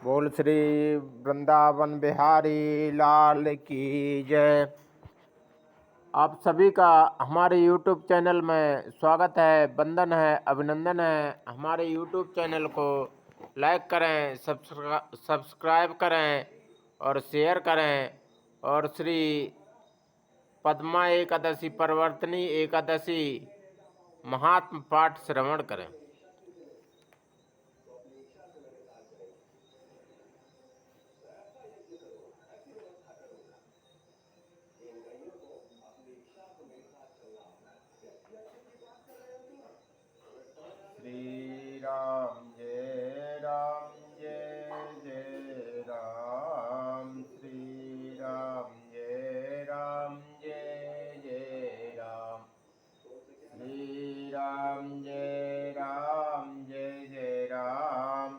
बोल श्री वृंदावन बिहारी लाल की जय। आप सभी का हमारे YouTube चैनल में स्वागत है, वंदन है, अभिनंदन है। हमारे YouTube चैनल को लाइक करें, सब्सक्राइब करें और शेयर करें और श्री पद्मा एकादशी परिवर्तनी एकादशी महात्म पाठ श्रवण करें। श्री राम जय राम जय जय राम। श्री राम जय राम जय जय राम। श्री राम जय राम जय जय राम।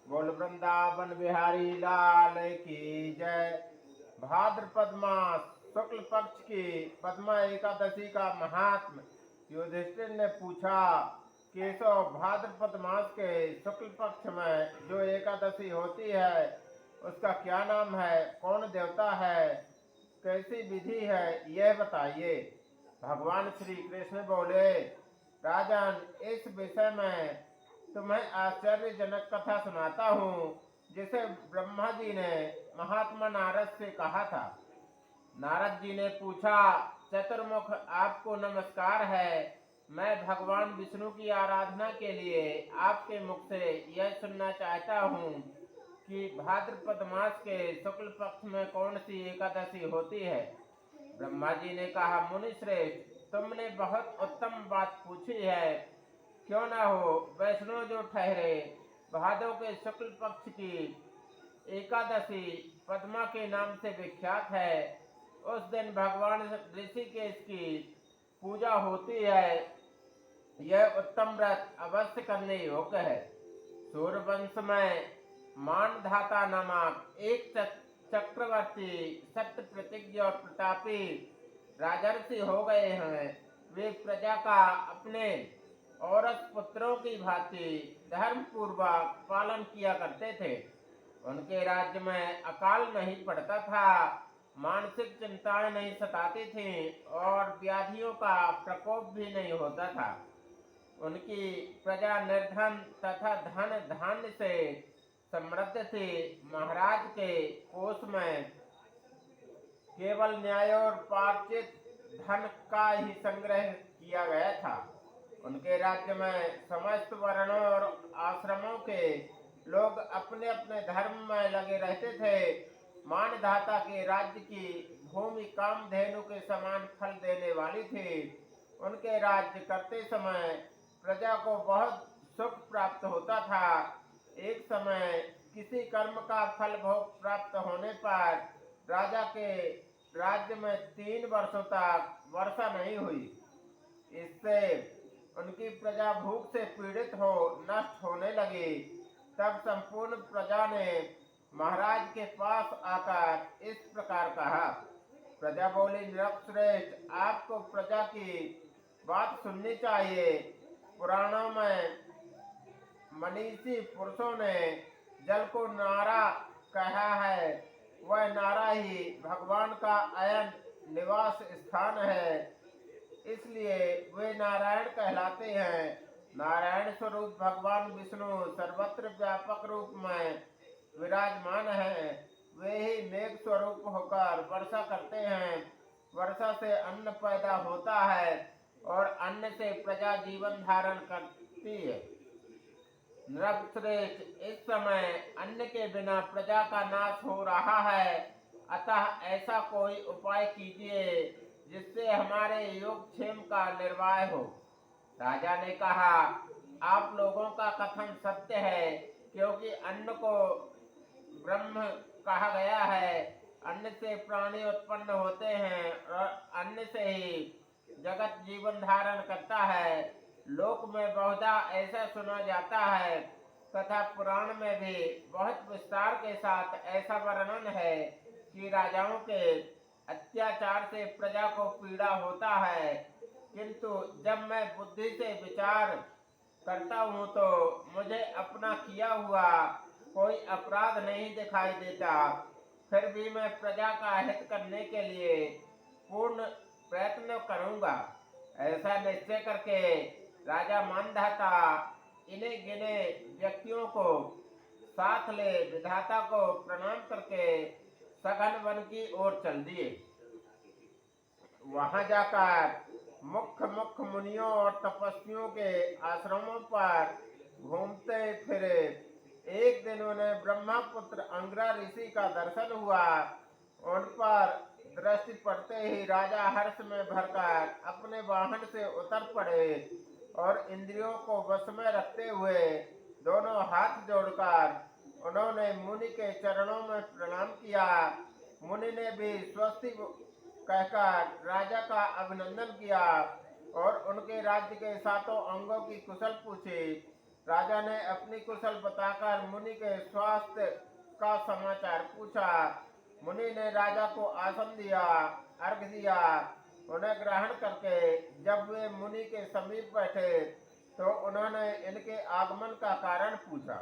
बोल वृंदावन बिहारी लाल की जय। भाद्रपद मास शुक्ल पक्ष की पद्मा एकादशी का महात्म। युधिष्ठिर ने पूछा, केशव, भाद्रपद मास के शुक्ल पक्ष में जो एकादशी होती है उसका क्या नाम है, कौन देवता है, कैसी विधि है, यह बताइए। भगवान श्री कृष्ण बोले, राजन, इस विषय में तुम्हें आश्चर्यजनक कथा सुनाता हूँ जिसे ब्रह्मा जी ने महात्मा नारद से कहा था। नारद जी ने पूछा, चतुर्मुख, आपको नमस्कार है। मैं भगवान विष्णु की आराधना के लिए आपके मुख से यह सुनना चाहता हूँ कि भाद्रपद मास के शुक्ल पक्ष में कौन सी एकादशी होती है। ब्रह्मा जी ने कहा, मुनि श्रेष्ठ, तुमने बहुत उत्तम बात पूछी है। क्यों ना हो, वैष्णव जो ठहरे भादव के शुक्ल पक्ष की एकादशी पद्मा के नाम से विख्यात है। उस दिन भगवान ऋषिकेश की पूजा होती है। यह उत्तम व्रत अवश्य करने योग्य है। सूर्यवंश में मानधाता नामक एक चक्रवर्ती सत्य प्रतिज्ञ और प्रतापी राजर्षि हो गए हैं। वे प्रजा का अपने औरत पुत्रों की भांति धर्म पूर्वक पालन किया करते थे। उनके राज्य में अकाल नहीं पड़ता था, मानसिक चिंताएं नहीं सताती थीं और व्याधियों का प्रकोप भी नहीं होता था। उनकी प्रजा निर्धन तथा धन धान्य से समृद्ध थी। महाराज के कोष में केवल न्याय और पार्षित धन का ही संग्रह किया गया था। उनके राज्य में समस्त वर्णों और आश्रमों के लोग अपने अपने धर्म में लगे रहते थे। मानधाता के राज्य की भूमि कामधेनु के समान फल देने वाली थी। उनके राज्य करते समय प्रजा को बहुत सुख प्राप्त होता था। एक समय किसी कर्म का फल भोग प्राप्त होने पर राजा के राज्य में 3 वर्षों तक वर्षा नहीं हुई। इससे उनकी प्रजा भूख से पीड़ित हो नष्ट होने लगी। तब संपूर्ण प्रजा ने महाराज के पास आकर इस प्रकार कहा। प्रजा बोली, नृपश्रेष्ठ, आपको प्रजा की बात सुननी चाहिए। पुराणों में मनीषी पुरुषों ने जल को नारा कहा है। वह नारा ही भगवान का अयन निवास स्थान है, इसलिए वे नारायण कहलाते हैं। नारायण स्वरूप भगवान विष्णु सर्वत्र व्यापक रूप में विराजमान है। वे ही मेघ स्वरूप होकर वर्षा करते हैं। वर्षा से अन्न पैदा होता है और अन्न से प्रजा जीवन धारण करती है। नृपश्रेष्ठ, इस समय अन्न के बिना प्रजा का नाश हो रहा है, अतः ऐसा कोई उपाय कीजिए जिससे हमारे योगक्षेम का निर्वाह हो। राजा ने कहा, आप लोगों का कथन सत्य है, क्योंकि अन्न को ब्रह्म कहा गया है। अन्न से प्राणी उत्पन्न होते हैं और अन्न से ही जगत जीवन धारण करता है। लोक में बहुधा ऐसा सुना जाता है तथा पुराण में भी बहुत विस्तार के साथ ऐसा वर्णन है कि राजाओं के अत्याचार से प्रजा को पीड़ा होता है, किंतु जब मैं बुद्धि से विचार करता हूँ तो मुझे अपना किया हुआ कोई अपराध नहीं दिखाई देता, फिर भी मैं प्रजा का हित करने के लिए पूर्ण प्रयत्न करूंगा। ऐसा निश्चय करके राजा मानधाता इन्हें गिने व्यक्तियों को साथ ले विधाता को प्रणाम करके सघन वन की ओर चल दिए। वहां जाकर मुख्य मुख्य मुनियों और तपस्वियों के आश्रमों पर घूमते फिरे। एक दिन उन्हें ब्रह्मपुत्र अंग्रा ऋषि का दर्शन हुआ। उन पर दृष्टि पड़ते ही राजा हर्ष में भरकर अपने वाहन से उतर पड़े और इंद्रियों को वश में रखते हुए दोनों हाथ जोड़कर उन्होंने मुनि के चरणों में प्रणाम किया। मुनि ने भी स्वस्ति कहकर राजा का अभिनंदन किया और उनके राज्य के सातों अंगों की कुशल पूछी। राजा ने अपनी कुशल बताकर मुनि के स्वास्थ्य का समाचार पूछा। मुनि ने राजा को आसन दिया, अर्घ दिया। उन्हें ग्रहण करके जब वे मुनि के समीप बैठे तो उन्होंने इनके आगमन का कारण पूछा।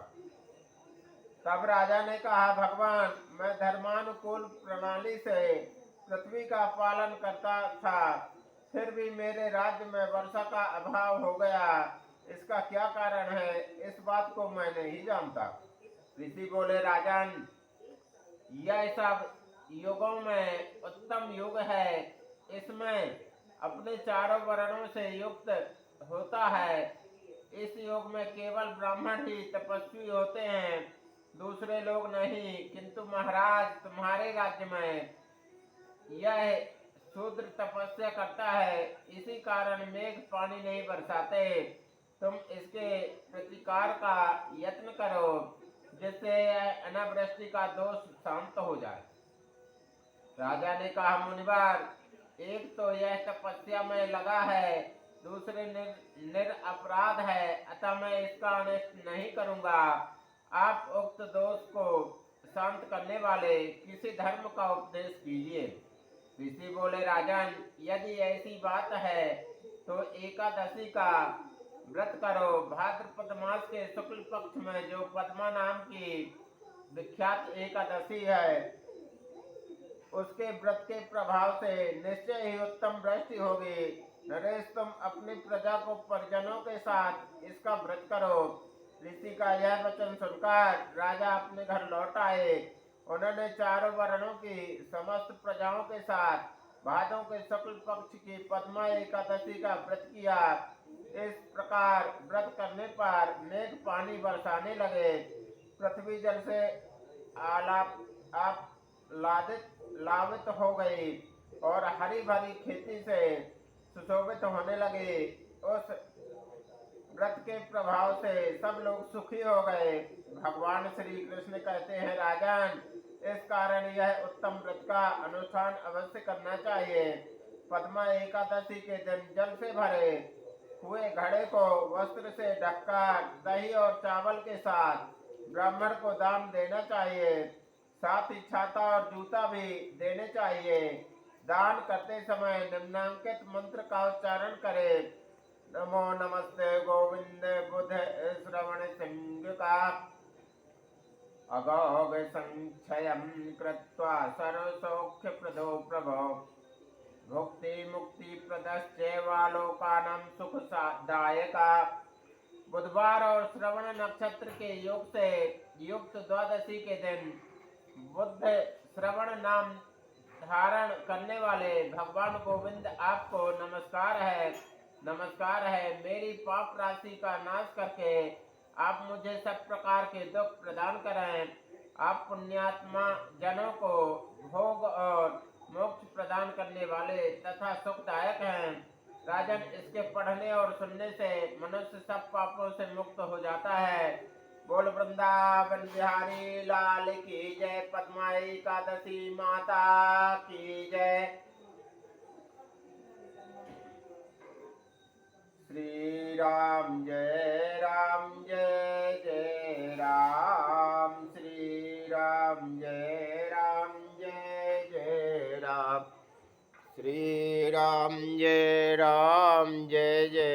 तब राजा ने कहा, भगवान, मैं धर्मानुकूल प्रणाली से पृथ्वी का पालन करता था, फिर भी मेरे राज्य में वर्षा का अभाव हो गया। इसका क्या कारण है, इस बात को मैं नहीं जानता। ऋषि बोले, राजन, यह सब युगों में उत्तम युग है। इसमें अपने चारों वर्णों से युक्त होता है। इस युग में केवल ब्राह्मण ही तपस्वी होते हैं, दूसरे लोग नहीं। किंतु महाराज, तुम्हारे राज्य में यह शूद्र तपस्या करता है, इसी कारण मेघ पानी नहीं बरसाते। तुम इसके प्रतिकार का यत्न करो, जिससे अनावृष्टि का दोष शांत हो जाए। राजा ने कहा, मुनिवर, एक तो यह तपस्या में लगा है, दूसरे निरपराध है, अतः मैं इसका अनिष्ट नहीं करूंगा। आप उक्त दोष को शांत करने वाले किसी धर्म का उपदेश कीजिए। ऋषि बोले, राजन, यदि ऐसी बात है तो एकादशी का व्रत करो। भाद्रपद मास के शुक्ल पक्ष में जो पद्मा नाम की विख्यात एकादशी है, उसके व्रत के प्रभाव से निश्चय ही उत्तम वृष्टि होगी। नरेश, तुम अपनी प्रजा को परिजनों के साथ इसका व्रत करो। ऋषि का यह वचन सुनकर राजा अपने घर लौट आए। उन्होंने चारों वर्णों की समस्त प्रजाओं के साथ भादों के शुक्ल पक्ष की पद्मा एकादशी का व्रत किया। इस प्रकार व्रत करने पर मेघ पानी बरसाने लगे, पृथ्वी जल से लावित हो गई और हरी भरी खेती से सुशोभित होने लगी। उस व्रत के प्रभाव से सब लोग सुखी हो गए। भगवान श्री कृष्ण कहते हैं, राजन, इस कारण यह उत्तम व्रत का अनुष्ठान अवश्य करना चाहिए। पद्मा एकादशी के दिन जल से भरे हुए घड़े को वस्त्र से ढककर दही और चावल के साथ ब्राह्मण को दान देना चाहिए। साथ ही छाता और जूता भी देने चाहिए। दान करते समय निम्नांकित मंत्र का उच्चारण करें। नमो नमस्ते गोविंद बुध श्रवण सिंह का अगोग संक्षयं कृत्वा सर्वसौख्य प्रदो प्रभो भुक्ति मुक्ति प्रदश्चैवालोकानां सुखदायका। बुधवार और श्रवण नक्षत्र के योग से युक्त द्वादशी के दिन बुध श्रवण नाम धारण करने वाले भगवान गोविंद, आपको नमस्कार है। नमस्कार है। मेरी पाप राशि का नाश करके आप मुझे सब प्रकार के दुख प्रदान करें। आप पुण्यात्मा जनों को भोग और मोक्ष प्रदान करने वाले तथा सुखदायक हैं। राजन, इसके पढ़ने और सुनने से मनुष्य सब पापों से मुक्त हो जाता है। बोल वृंदावन बिहारी लाल की जय। पद्मा एकादशी माता की जय। श्री राम जय राम जय जय राम। श्री राम जय राम जय जय राम। श्री राम जय राम जय जय